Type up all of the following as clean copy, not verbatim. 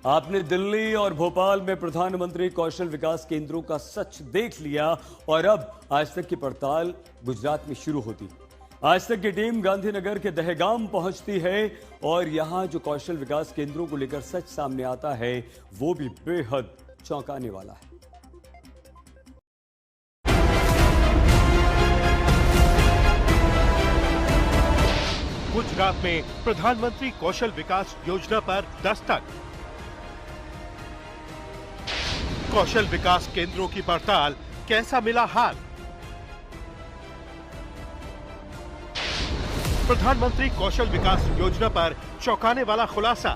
आपने दिल्ली और भोपाल में प्रधानमंत्री कौशल विकास केंद्रों का सच देख लिया और अब आज तक की पड़ताल गुजरात में शुरू होती। आज तक की टीम गांधीनगर के दहेगाम पहुंचती है और यहां जो कौशल विकास केंद्रों को लेकर सच सामने आता है वो भी बेहद चौंकाने वाला है। गुजरात में प्रधानमंत्री कौशल विकास योजना पर दस्तक। कौशल विकास केंद्रों की पड़ताल, कैसा मिला हाल? प्रधानमंत्री कौशल विकास योजना पर चौंकाने वाला खुलासा।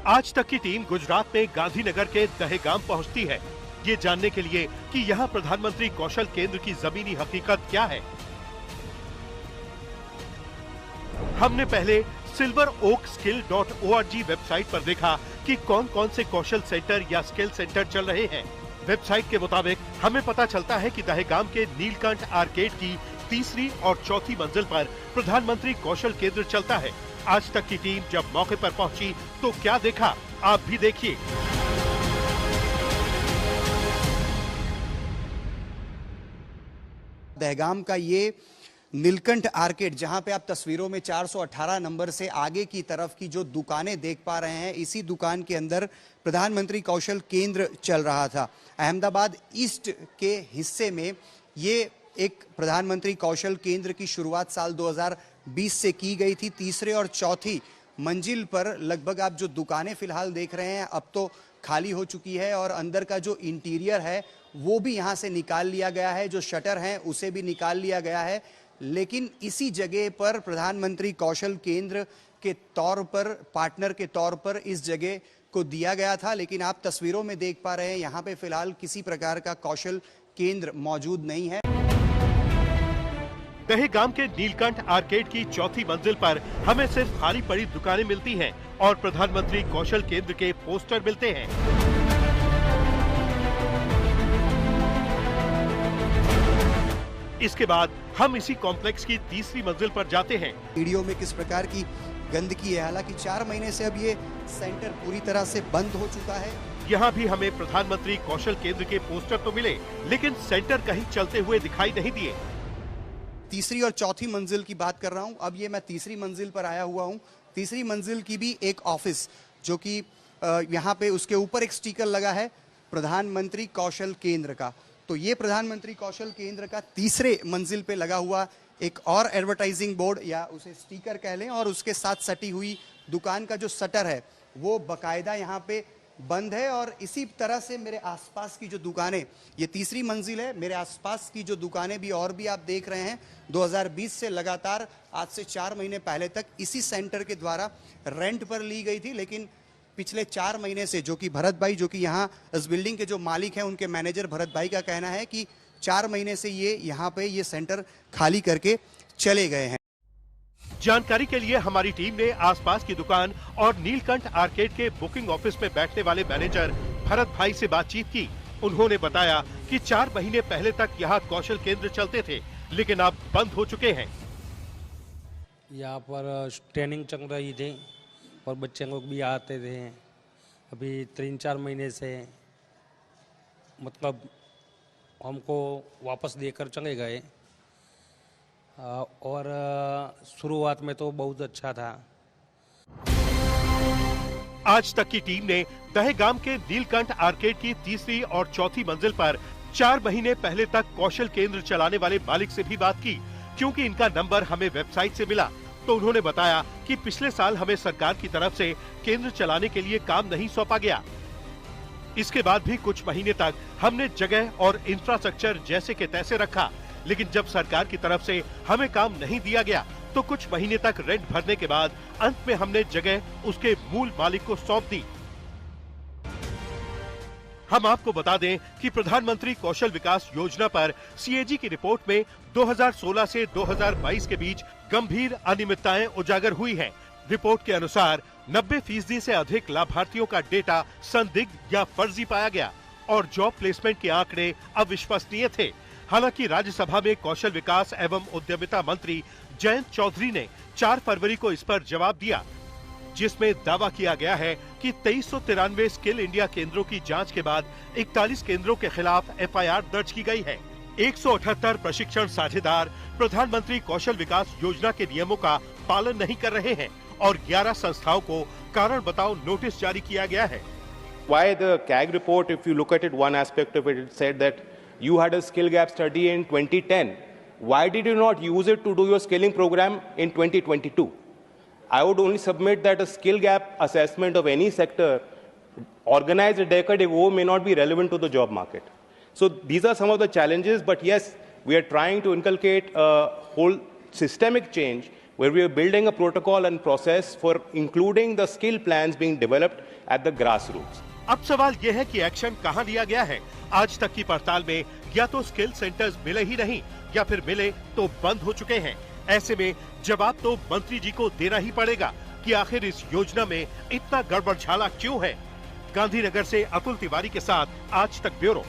आज तक की टीम गुजरात में गांधीनगर के दहेगाम पहुंचती है, ये जानने के लिए कि यहां प्रधानमंत्री कौशल केंद्र की जमीनी हकीकत क्या है। हमने पहले silveroakskill.org वेबसाइट पर देखा कि कौन कौन से कौशल सेंटर या स्किल सेंटर चल रहे हैं। वेबसाइट के मुताबिक हमें पता चलता है कि दहेगाम के नीलकंठ आर्केड की तीसरी और चौथी मंजिल पर प्रधानमंत्री कौशल केंद्र चलता है। आज तक की टीम जब मौके पर पहुंची तो क्या देखा, आप भी देखिए। दहेगाम का ये नीलकंठ आर्केड, जहां पे आप तस्वीरों में 418 नंबर से आगे की तरफ की जो दुकानें देख पा रहे हैं, इसी दुकान के अंदर प्रधानमंत्री कौशल केंद्र चल रहा था। अहमदाबाद ईस्ट के हिस्से में ये एक प्रधानमंत्री कौशल केंद्र की शुरुआत साल 2020 से की गई थी। तीसरे और चौथी मंजिल पर लगभग आप जो दुकानें फिलहाल देख रहे हैं अब तो खाली हो चुकी है और अंदर का जो इंटीरियर है वो भी यहाँ से निकाल लिया गया है, जो शटर हैं उसे भी निकाल लिया गया है। लेकिन इसी जगह पर प्रधानमंत्री कौशल केंद्र के तौर पर, पार्टनर के तौर पर इस जगह को दिया गया था। लेकिन आप तस्वीरों में देख पा रहे हैं यहाँ पे फिलहाल किसी प्रकार का कौशल केंद्र मौजूद नहीं है। दहेगाम के नीलकंठ आर्केड की चौथी मंजिल पर हमें सिर्फ खाली पड़ी दुकानें मिलती हैं और प्रधानमंत्री कौशल केंद्र के पोस्टर मिलते हैं। इसके बाद हम इसी कॉम्प्लेक्स की तीसरी मंजिल पर जाते हैं। वीडियो में किस प्रकार की गंदगी है, हालांकि 4 महीने से अब ये सेंटर पूरी तरह से बंद हो चुका है। यहाँ भी हमें प्रधानमंत्री कौशल केंद्र के पोस्टर तो मिले, लेकिन सेंटर कहीं चलते हुए दिखाई नहीं दिए। तीसरी और चौथी मंजिल की बात कर रहा हूँ। अब ये मैं तीसरी मंजिल पर आया हुआ हूँ। तीसरी मंजिल की भी एक ऑफिस, जो कि यहाँ पे उसके ऊपर एक स्टिकर लगा है प्रधानमंत्री कौशल केंद्र का। तो ये प्रधानमंत्री कौशल केंद्र का तीसरे मंजिल पे लगा हुआ एक और एडवर्टाइजिंग बोर्ड या उसे स्टिकर कह लें, और उसके साथ सटी हुई दुकान का जो शटर है वो बकायदा यहाँ पे बंद है। और इसी तरह से मेरे आसपास की जो दुकानें, ये तीसरी मंजिल है, मेरे आसपास की जो दुकानें भी और भी आप देख रहे हैं 2020 से लगातार आज से 4 महीने पहले तक इसी सेंटर के द्वारा रेंट पर ली गई थी। लेकिन पिछले 4 महीने से, जो कि भरत भाई, जो कि यहाँ इस बिल्डिंग के जो मालिक हैं, उनके मैनेजर भरत भाई का कहना है कि 4 महीने से ये यहाँ पे ये सेंटर खाली करके चले गए हैं। जानकारी के लिए हमारी टीम ने आसपास की दुकान और नीलकंठ आर्केड के बुकिंग ऑफिस में बैठने वाले मैनेजर भरत भाई से बातचीत की। उन्होंने बताया कि 4 महीने पहले तक यहाँ कौशल केंद्र चलते थे, लेकिन अब बंद हो चुके हैं। यहाँ पर ट्रेनिंग चल रही थी और बच्चे लोग भी आते थे। अभी 3-4 महीने से मतलब हमको वापस देकर चले गए और शुरुआत में तो बहुत अच्छा था। आज तक की टीम ने दहेगाम के नीलकंठ आर्केड की तीसरी और चौथी मंजिल पर 4 महीने पहले तक कौशल केंद्र चलाने वाले मालिक से भी बात की, क्योंकि इनका नंबर हमें वेबसाइट से मिला। तो उन्होंने बताया कि पिछले साल हमें सरकार की तरफ से केंद्र चलाने के लिए काम नहीं सौंपा गया। इसके बाद भी कुछ महीने तक हमने जगह और इंफ्रास्ट्रक्चर जैसे के तैसे रखा, लेकिन जब सरकार की तरफ से हमें काम नहीं दिया गया तो कुछ महीने तक रेंट भरने के बाद अंत में हमने जगह उसके मूल मालिक को सौंप दी। हम आपको बता दें कि प्रधानमंत्री कौशल विकास योजना पर सीएजी की रिपोर्ट में 2016 से 2022 के बीच गंभीर अनियमितताएं उजागर हुई हैं। रिपोर्ट के अनुसार 90% से अधिक लाभार्थियों का डेटा संदिग्ध या फर्जी पाया गया और जॉब प्लेसमेंट के आंकड़े अविश्वसनीय थे। हालांकि राज्यसभा में कौशल विकास एवं उद्यमिता मंत्री जयंत चौधरी ने 4 फरवरी को इस पर जवाब दिया, जिसमें दावा किया गया है कि 2393 स्किल इंडिया केंद्रों की जांच के बाद 41 केंद्रों के खिलाफ एफआईआर दर्ज की गई है। 178 प्रशिक्षण साझेदार प्रधानमंत्री कौशल विकास योजना के नियमों का पालन नहीं कर रहे हैं और 11 संस्थाओं को कारण बताओ नोटिस जारी किया गया है। Why the CAG report, if you look at it, one aspect of it, it said that you had a skill gap study in 2010. Why did you not use it to do your skilling program in 2022? I would only submit that a skill gap assessment of any sector organized a decade ago may not be relevant to the job market. So these are some of the challenges, but yes, we are trying to inculcate a whole systemic change where we are building a protocol and process for including the skill plans being developed at the grassroots. अब सवाल यह है कि action कहां लिया गया है। आज तक की पड़ताल में या तो स्किल सेंटर्स मिले ही नहीं या फिर मिले तो बंद हो चुके हैं। ऐसे में जवाब तो मंत्री जी को देना ही पड़ेगा कि आखिर इस योजना में इतना गड़बड़झाला क्यों है। गांधीनगर से अतुल तिवारी के साथ आज तक ब्यूरो।